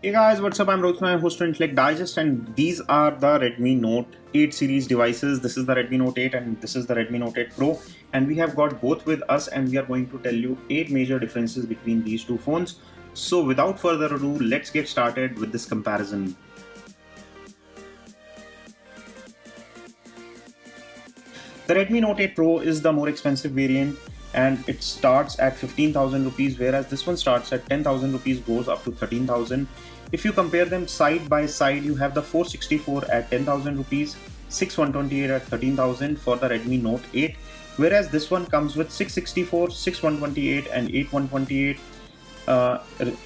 Hey guys, what's up? I'm Rohit Khurana, host of Intellect Digest, and these are the Redmi Note 8 series devices. This is the Redmi Note 8 and this is the Redmi Note 8 Pro, and we have got both with us, and we are going to tell you 8 major differences between these two phones. So without further ado, let's get started with this comparison. The Redmi Note 8 Pro is the more expensive variant and it starts at 15,000 rupees, whereas this one starts at 10,000 rupees, goes up to 13,000. If you compare them side by side, you have the 464 at 10,000 rupees, 6128 at 13,000 for the Redmi Note 8, whereas this one comes with 664, 6128 and 8128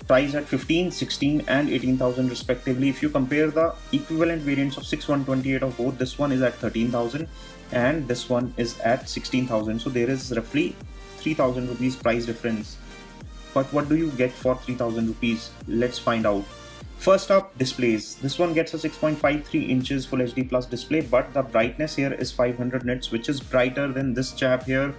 price at 15, 16 and 18,000 respectively. If you compare the equivalent variants of 6128 of both, this one is at 13,000 and this one is at 16,000. So there is roughly 3,000 rupees price difference. But what do you get for 3,000 rupees? Let's find out. First up, displays. This one gets a 6.53 inches Full HD Plus display, but the brightness here is 500 nits, which is brighter than this chap here,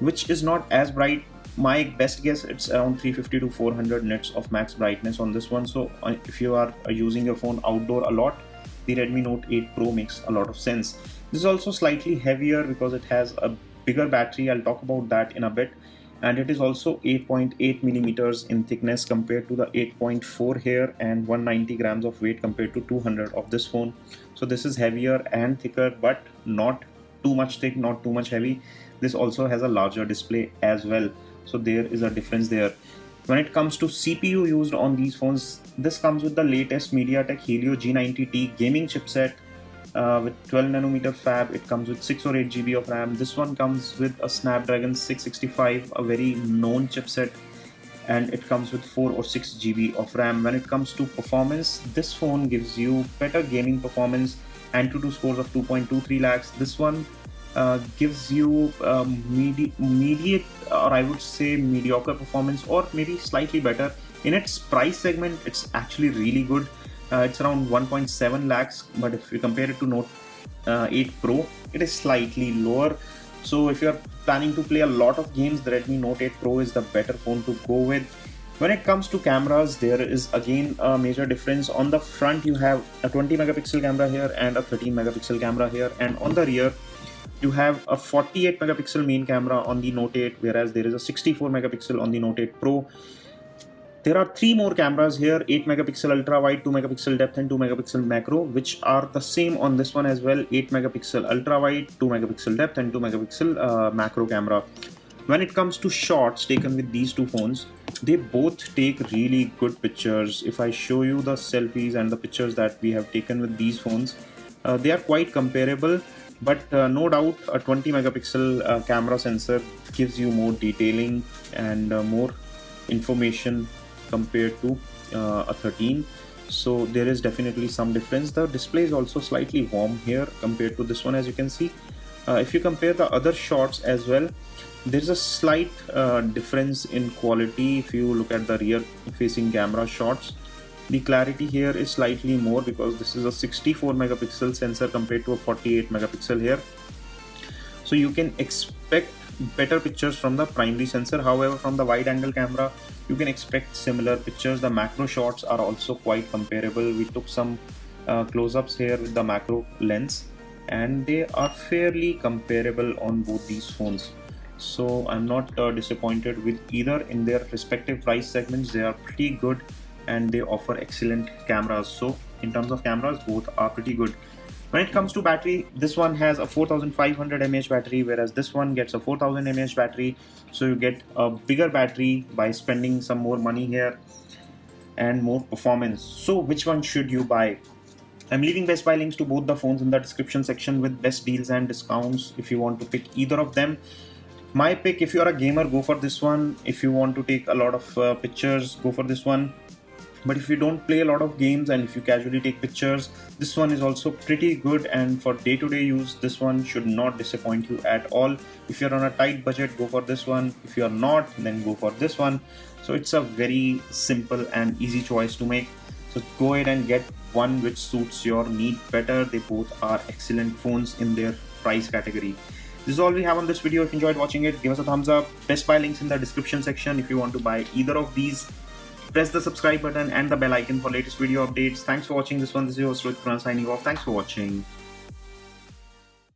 which is not as bright. My best guess, it's around 350 to 400 nits of max brightness on this one. So if you are using your phone outdoor a lot, the Redmi Note 8 Pro makes a lot of sense. This is also slightly heavier because it has a bigger battery. I'll talk about that in a bit. And it is also 8.8 millimeters in thickness compared to the 8.4 here, and 190 grams of weight compared to 200 of this phone. So this is heavier and thicker, but not too much thick, not too much heavy. This also has a larger display as well. So there is a difference there. When it comes to CPU used on these phones, this comes with the latest MediaTek Helio G90T gaming chipset with 12 nanometer fab. It comes with 6 or 8 GB of RAM. This one comes with a Snapdragon 665, a very known chipset, and it comes with 4 or 6 GB of RAM. When it comes to performance, this phone gives you better gaming performance, Antutu scores of 2.23 lakhs. This one gives you mediate, or I would say mediocre performance, or maybe slightly better. In its price segment, it's actually really good. It's around 1.7 lakhs, but if you compare it to Note 8 Pro, it is slightly lower. So if you're planning to play a lot of games, the Redmi Note 8 Pro is the better phone to go with. When it comes to cameras, there is again a major difference. On the front, you have a 20 megapixel camera here and a 13 megapixel camera here, and on the rear, you have a 48 megapixel main camera on the Note 8, whereas there is a 64 megapixel on the Note 8 Pro. There are 3 more cameras here: 8 megapixel ultra wide, 2 megapixel depth and 2 megapixel macro, which are the same on this one as well: 8 megapixel ultra wide, 2 megapixel depth and 2 megapixel macro camera. When it comes to shots taken with these two phones, they both take really good pictures. If I show you the selfies and the pictures that we have taken with these phones, they are quite comparable. But no doubt, a 20 megapixel camera sensor gives you more detailing and more information compared to a 13. So there is definitely some difference. The display is also slightly warm here compared to this one, as you can see. If you compare the other shots as well, there's a slight difference in quality. If you look at the rear facing camera shots, the clarity here is slightly more because this is a 64 megapixel sensor compared to a 48 megapixel here. So you can expect better pictures from the primary sensor. However, from the wide angle camera, you can expect similar pictures. The macro shots are also quite comparable. We took some close-ups here with the macro lens, and they are fairly comparable on both these phones. So I'm not disappointed with either. In their respective price segments, they are pretty good and they offer excellent cameras. So in terms of cameras, both are pretty good. When it comes to battery, this one has a 4500 mAh battery, whereas this one gets a 4000 mAh battery. So you get a bigger battery by spending some more money here and more performance. So which one should you buy? I'm leaving Best Buy links to both the phones in the description section with best deals and discounts if you want to pick either of them. My pick, if you're a gamer, go for this one. If you want to take a lot of pictures, go for this one. But if you don't play a lot of games and if you casually take pictures, this one is also pretty good, and for day-to-day use, this one should not disappoint you at all. If you're on a tight budget, go for this one. If you're not, then go for this one. So it's a very simple and easy choice to make. So go ahead and get one which suits your need better. They both are excellent phones in their price category. This is all we have on this video. If you enjoyed watching it, give us a thumbs up. Best Buy links in the description section if you want to buy either of these. Press the subscribe button and the bell icon for latest video updates. Thanks for watching this one. This is your host Rohit Khurana signing off. Thanks for watching.